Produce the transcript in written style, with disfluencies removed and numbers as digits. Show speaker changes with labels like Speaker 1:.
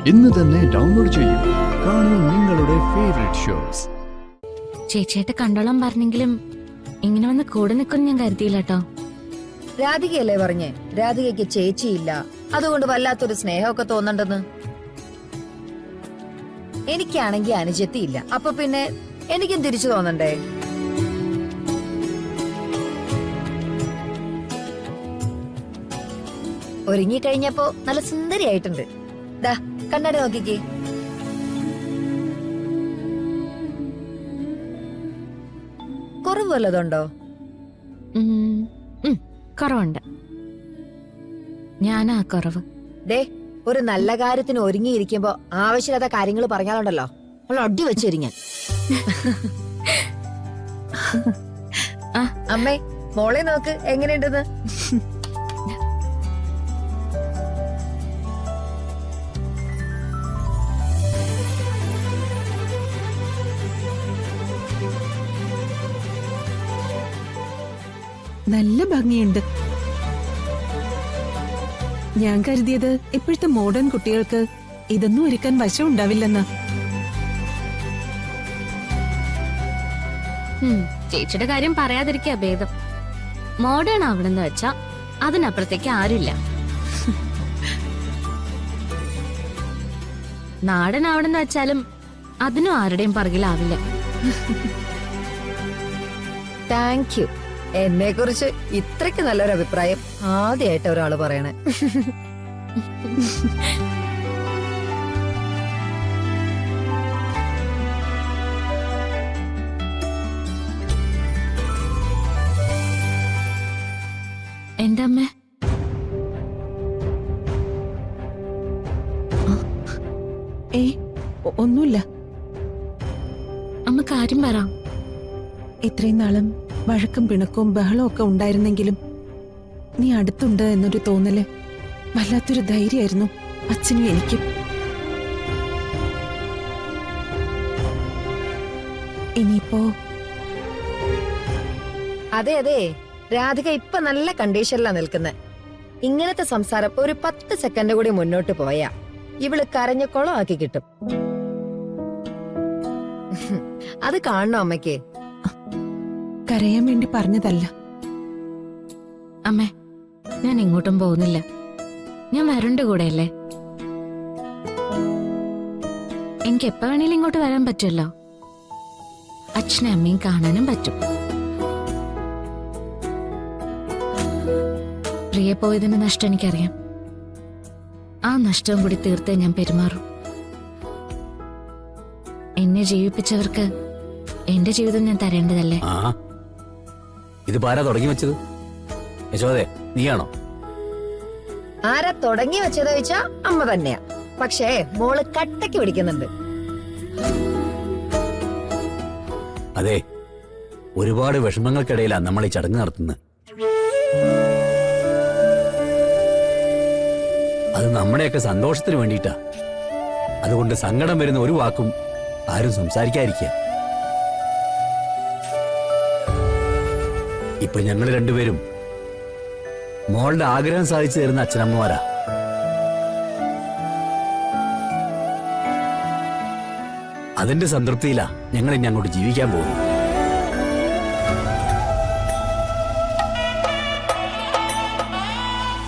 Speaker 1: ഇന്ന് തന്നെ ഡൗൺലോഡ് ചെയ്യൂ. കാണൂ നിങ്ങളുടെ ഫേവറേറ്റ് ഷോസ്.
Speaker 2: ചേച്ചിയായിട്ട് കണ്ടോളം പറഞ്ഞെങ്കിലും ഇങ്ങനെ വന്ന് കൂടെ നിൽക്കും ഞാൻ കരുതിയില്ല കേട്ടോ.
Speaker 3: രാധികയല്ലേ പറഞ്ഞേ രാധികയ്ക്ക് ചേച്ചിയില്ല, അതുകൊണ്ട് വല്ലാത്തൊരു സ്നേഹമൊക്കെ തോന്നണ്ടെന്ന്. എനിക്കാണെങ്കി അനുജത്തിയില്ല, അപ്പൊ പിന്നെ എനിക്കും തിരിച്ചു തോന്നണ്ടേ? ഒരുങ്ങിക്കഴിഞ്ഞപ്പോ നല്ല സുന്ദരിയായിട്ടുണ്ട്. ദാ കണ്ണാടി നോക്കിക്കേ. കുറവ് വല്ലതുണ്ടോ?
Speaker 2: കുറവുണ്ട്. ഞാനാ കുറവ്.
Speaker 3: ദേ ഒരു നല്ല കാര്യത്തിന് ഒരുങ്ങിയിരിക്കുമ്പോ ആവശ്യമില്ലാത്ത കാര്യങ്ങൾ പറഞ്ഞാലുണ്ടല്ലോ അവൾ അടി വെച്ചൊരുങ്ങാൻ. അമ്മേ മോളെ നോക്ക് എങ്ങനെയുണ്ടെന്ന്.
Speaker 4: നല്ല ഭംഗിയുണ്ട്. ഞാൻ കരുതിയത് ഇപ്പോഴത്തെ മോഡേൺ കുട്ടികൾക്ക് ഇതൊന്നും ഒരുക്കാൻ വശം ഉണ്ടാവില്ലെന്ന്.
Speaker 2: ചേച്ചിയുടെ കാര്യം പറയാതിരിക്കാ ഭേദം. മോഡേൺ ആവണമെന്ന് വെച്ചാ അതിനപ്പുറത്തേക്ക് ആരില്ല. നാടൻ ആവണമെന്ന് വെച്ചാലും അതിനും ആരുടെയും പറകിലാവില്ല.
Speaker 3: Thank you. എന്നെ കുറിച്ച് ഇത്രയ്ക്ക് നല്ലൊരു അഭിപ്രായം ആദ്യമായിട്ട് ഒരാള് പറയണേ.
Speaker 2: എന്റെ അമ്മ
Speaker 4: ഒന്നുമില്ല.
Speaker 2: അമ്മ കാര്യം പറ.
Speaker 4: ഇത്രയും നാളും വഴക്കും പിണക്കവും ബഹളവും ഒക്കെ ഉണ്ടായിരുന്നെങ്കിലും നീ അടുത്തുണ്ട് എന്നൊരു തോന്നല് വല്ലാത്തൊരു ധൈര്യമായിരുന്നു അച്ഛനും എനിക്കും. ഇനിയിപ്പോ
Speaker 3: അതെ അതെ, രാധിക ഇപ്പൊ നല്ല കണ്ടീഷനിലാ നിൽക്കുന്നെ. ഇങ്ങനത്തെ സംസാരം ഒരു 10 സെക്കൻഡ് കൂടി മുന്നോട്ട് പോയാ ഇവള് കരഞ്ഞ കുളമാക്കി കിട്ടും. അത് കാണണം അമ്മയ്ക്ക്.
Speaker 4: കരയാൻ വേണ്ടി പറഞ്ഞതല്ല.
Speaker 2: അമ്മേ, ഞാൻ ഇങ്ങോട്ടും പോകുന്നില്ല. ഞാൻ വരണ്ട കൂടെയല്ലേ. എനിക്ക് എപ്പോ വേണേലും ഇങ്ങോട്ട് വരാൻ പറ്റുമല്ലോ. അച്ഛനും അമ്മയും കാണാനും പറ്റും. പ്രിയ പോയതിന്റെ നഷ്ടം എനിക്കറിയാം. ആ നഷ്ടവും കൂടി തീർത്തേ ഞാൻ പെരുമാറും. എന്നെ ജീവിപ്പിച്ചവർക്ക് എന്റെ ജീവിതം ഞാൻ തരേണ്ടതല്ലേ.
Speaker 5: ഇത് പാരാ തുടങ്ങി വെച്ചത്? യശോദേ, നീയാണോ?
Speaker 3: ആരാ തുടങ്ങി വെച്ചത് ചോദിച്ചാ അമ്മ തന്നെയാ. പക്ഷേ മോള് കട്ടയ്ക്ക് പിടിക്കുന്നുണ്ട്.
Speaker 5: അതെ, ഒരുപാട് വിഷമങ്ങൾക്കിടയിലാണ് നമ്മൾ ഈ ചടങ്ങ് നടത്തുന്നത്. അത് നമ്മുടെയൊക്കെ സന്തോഷത്തിന് വേണ്ടിയിട്ടാ. അതുകൊണ്ട് സങ്കടം വരുന്ന ഒരു വാക്കും ആരും സംസാരിക്കാതിരിക്കുക. ഇപ്പൊ ഞങ്ങൾ രണ്ടുപേരും മോളുടെ ആഗ്രഹം സാധിച്ചു തരുന്ന അച്ഛനമ്മമാരാ. അതിന്റെ സംതൃപ്തിയിലാ ഞങ്ങൾ ഇനി അങ്ങോട്ട് ജീവിക്കാൻ പോകുന്നു.